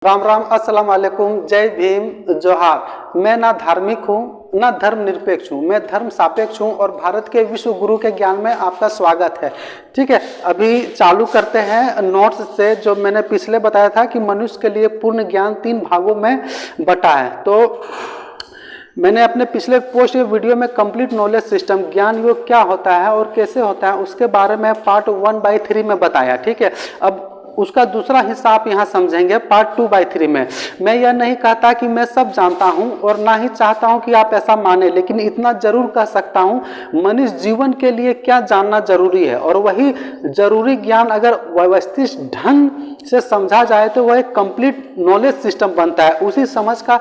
राम राम, अस्सलाम वालेकुम, जय भीम, जोहार। मैं ना धार्मिक हूँ ना धर्म निरपेक्ष हूँ, मैं धर्म सापेक्ष हूँ और भारत के विश्व गुरु के ज्ञान में आपका स्वागत है। ठीक है, अभी चालू करते हैं नोट्स से। जो मैंने पिछले बताया था कि मनुष्य के लिए पूर्ण ज्ञान 3 भागों में बटा है, तो मैंने अपने पिछले पोस्ट वीडियो में कंप्लीट नॉलेज सिस्टम ज्ञान योग क्या होता है और कैसे होता है उसके बारे में पार्ट 1/3 में बताया। ठीक है, अब उसका दूसरा हिस्सा आप यहाँ समझेंगे पार्ट 2/3 में। मैं यह नहीं कहता कि मैं सब जानता हूँ और ना ही चाहता हूँ कि आप ऐसा माने, लेकिन इतना जरूर कह सकता हूँ मनुष्य जीवन के लिए क्या जानना जरूरी है, और वही जरूरी ज्ञान अगर व्यवस्थित ढंग से समझा जाए तो वह एक कंप्लीट नॉलेज सिस्टम बनता है। उसी समझ का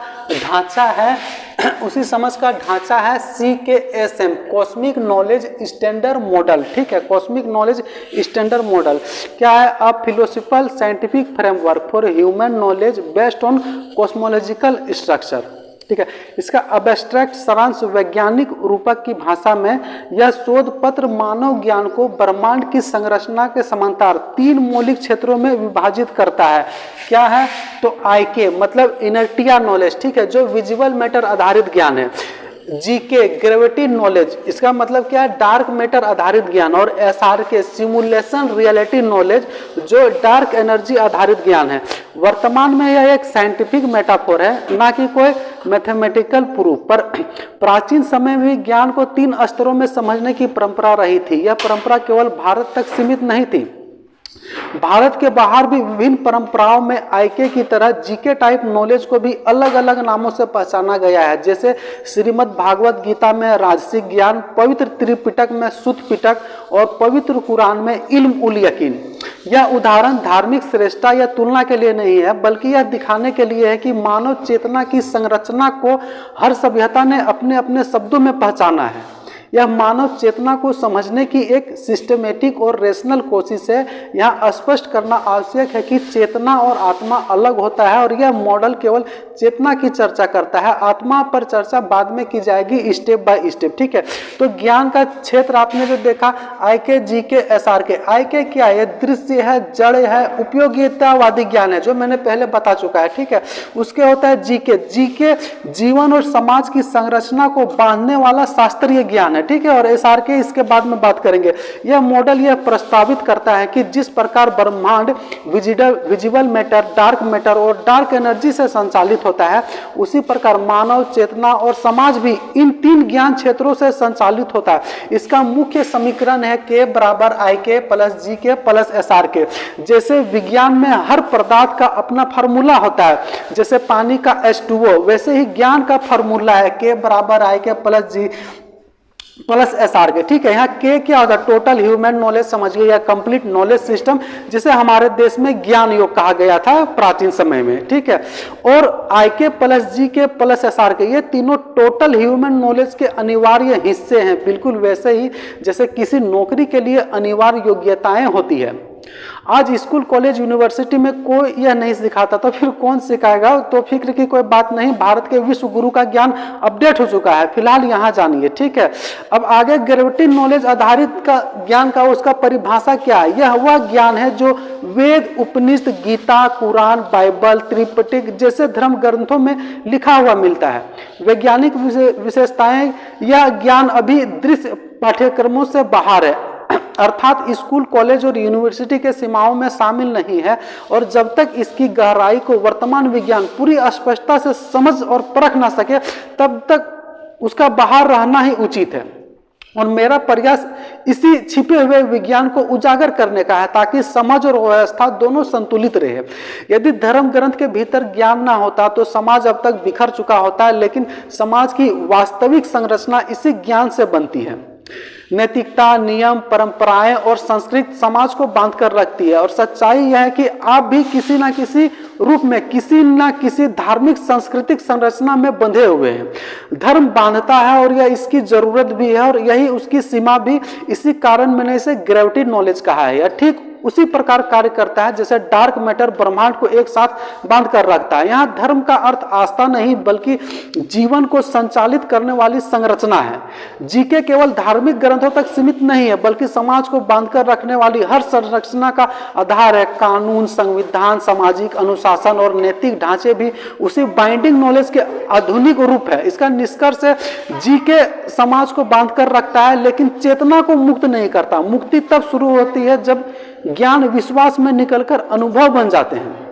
ढांचा है CKSM, cosmic knowledge standard model. ठीक है, कॉस्मिक नॉलेज स्टैंडर्ड मॉडल क्या है? A philosophical scientific framework for human knowledge based on cosmological structure. ठीक है, इसका अब्स्ट्रैक्ट सारांश वैज्ञानिक रूपक की भाषा में यह शोध पत्र मानव ज्ञान को ब्रह्मांड की संरचना के समांतर 3 मौलिक क्षेत्रों में विभाजित करता है। क्या है? तो IK मतलब इनर्टिया नॉलेज, ठीक है, जो विजुअल मैटर आधारित ज्ञान है। GK ग्रेविटी नॉलेज, इसका मतलब क्या है? डार्क मैटर आधारित ज्ञान। और SRK सिमुलेशन रियलिटी नॉलेज, जो डार्क एनर्जी आधारित ज्ञान है। वर्तमान में यह एक साइंटिफिक मेटाफोर है, ना कि कोई मैथमेटिकल प्रूफ। पर प्राचीन समय में भी ज्ञान को 3 स्तरों में समझने की परंपरा रही थी। यह परंपरा केवल भारत तक सीमित नहीं थी, भारत के बाहर भी विभिन्न परंपराओं में IK की तरह GK टाइप नॉलेज को भी अलग अलग नामों से पहचाना गया है। जैसे श्रीमद् भागवत गीता में राजसिक ज्ञान, पवित्र त्रिपिटक में शुद्ध पिटक और पवित्र कुरान में इल्म उल यकीन। यह उदाहरण धार्मिक श्रेष्ठता या तुलना के लिए नहीं है, बल्कि यह दिखाने के लिए है कि मानव चेतना की संरचना को हर सभ्यता ने अपने अपने शब्दों में पहचाना है। यह मानव चेतना को समझने की एक सिस्टमेटिक और रेशनल कोशिश है। यहाँ स्पष्ट करना आवश्यक है कि चेतना और आत्मा अलग होता है, और यह मॉडल केवल चेतना की चर्चा करता है। आत्मा पर चर्चा बाद में की जाएगी स्टेप बाय स्टेप। ठीक है, तो ज्ञान का क्षेत्र आपने जो देखा IK, GK, SRK। IK क्या है? दृश्य है, जड़ है, उपयोगितावादी ज्ञान है, जो मैंने पहले बता चुका है। ठीक है, उसके होता है GK जीवन और समाज की संरचना को बांधने वाला शास्त्रीय ज्ञान है। ठीक है, और SRK इसके बाद में बात करेंगे। यह मॉडल यह प्रस्तावित करता है कि जिस प्रकार ब्रह्मांड विजिबल मैटर, डार्क मैटर और डार्क एनर्जी से संचालित होता है, उसी प्रकार मानव चेतना और समाज भी इन 3 ज्ञान क्षेत्रों से संचालित होता है। इसका मुख्य समीकरण है K बराबर IK plus GK plus SRK। जैसे विज्ञान में हर पदार्थ का अपना फार्मूला होता है, जैसे पानी का H2O, वैसे ही ज्ञान का फार्मूला है K बराबर IK plus G plus SRK। ठीक है, यहाँ K क्या होता है? टोटल ह्यूमन नॉलेज समझिए, या कंप्लीट नॉलेज सिस्टम, जिसे हमारे देश में ज्ञान योग कहा गया था प्राचीन समय में। ठीक है, और IK plus GK plus SRK, ये तीनों टोटल ह्यूमन नॉलेज के अनिवार्य हिस्से हैं, बिल्कुल वैसे ही जैसे किसी नौकरी के लिए अनिवार्य योग्यताएं होती है। आज स्कूल, कॉलेज, यूनिवर्सिटी में कोई यह नहीं सिखाता, तो फिर कौन सिखाएगा? तो फिक्र की कोई बात नहीं, भारत के विश्व गुरु का ज्ञान अपडेट हो चुका है। फिलहाल यहाँ जानिए। ठीक है, अब आगे ग्रेविटी नॉलेज आधारित का ज्ञान का उसका परिभाषा क्या है? यह वह ज्ञान है जो वेद, उपनिषद, गीता, कुरान, बाइबल, त्रिपिटक जैसे धर्म ग्रंथों में लिखा हुआ मिलता है। वैज्ञानिक विशेषताएं, यह ज्ञान अभी दृश्य पाठ्यक्रमों से बाहर है, अर्थात स्कूल, कॉलेज और यूनिवर्सिटी के सीमाओं में शामिल नहीं है, और जब तक इसकी गहराई को वर्तमान विज्ञान पूरी स्पष्टता से समझ और परख ना सके, तब तक उसका बाहर रहना ही उचित है। और मेरा प्रयास इसी छिपे हुए विज्ञान को उजागर करने का है, ताकि समझ और व्यवस्था दोनों संतुलित रहे। यदि धर्म ग्रंथ के भीतर ज्ञान ना होता तो समाज अब तक बिखर चुका होता है, लेकिन समाज की वास्तविक संरचना इसी ज्ञान से बनती है। नैतिकता, नियम, परंपराएं और संस्कृति समाज को बांध कर रखती है, और सच्चाई यह है कि आप भी किसी ना किसी रूप में किसी ना किसी धार्मिक सांस्कृतिक संरचना में बंधे हुए हैं। धर्म बांधता है और यह इसकी जरूरत भी है, और यही उसकी सीमा भी। इसी कारण मैंने इसे ग्रेविटी नॉलेज कहा है। यह ठीक उसी प्रकार कार्य करता है जैसे डार्क मैटर ब्रह्मांड को एक साथ बांध कर रखता है। यहाँ धर्म का अर्थ आस्था नहीं बल्कि जीवन को संचालित करने वाली संरचना है। जीके केवल धार्मिक ग्रंथों तक सीमित नहीं है बल्कि समाज को बांधकर रखने वाली हर संरचना का आधार है। कानून, संविधान, सामाजिक अनुशासन और नैतिक ढांचे भी उसी बाइंडिंग नॉलेज के आधुनिक रूप है। इसका निष्कर्ष है जीके समाज को बांधकर रखता है लेकिन चेतना को मुक्त नहीं करता। मुक्ति तब शुरू होती है जब ज्ञान विश्वास में निकलकर अनुभव बन जाते हैं।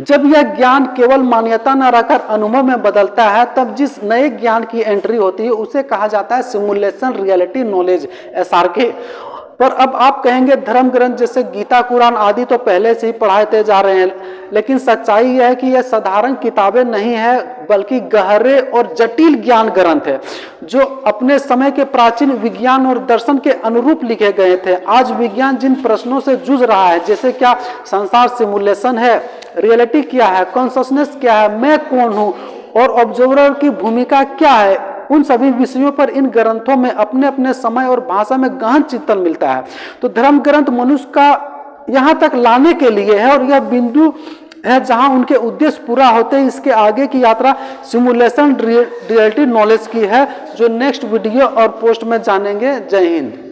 जब यह ज्ञान केवल मान्यता न रहकर अनुभव में बदलता है तब जिस नए ज्ञान की एंट्री होती है उसे कहा जाता है सिमुलेशन रियलिटी नॉलेज, SRK। पर अब आप कहेंगे धर्म ग्रंथ जैसे गीता, कुरान आदि तो पहले से ही पढ़ाते जा रहे हैं, लेकिन सच्चाई यह है कि यह साधारण किताबें नहीं है बल्कि गहरे और जटिल ज्ञान ग्रंथ है जो अपने समय के प्राचीन विज्ञान और दर्शन के अनुरूप लिखे गए थे। आज विज्ञान जिन प्रश्नों से जूझ रहा है जैसे क्या संसार सिमुलेशन है, रियलिटी क्या है, कॉन्शसनेस क्या है, मैं कौन हूँ और ऑब्जर्वर की भूमिका क्या है, उन सभी विषयों पर इन ग्रंथों में अपने अपने समय और भाषा में गहन चिंतन मिलता है। तो धर्म ग्रंथ मनुष्य का यहाँ तक लाने के लिए है और यह बिंदु है जहाँ उनके उद्देश्य पूरा होते हैं। इसके आगे की यात्रा सिमुलेशन रियलिटी नॉलेज की है जो नेक्स्ट वीडियो और पोस्ट में जानेंगे। जय हिंद।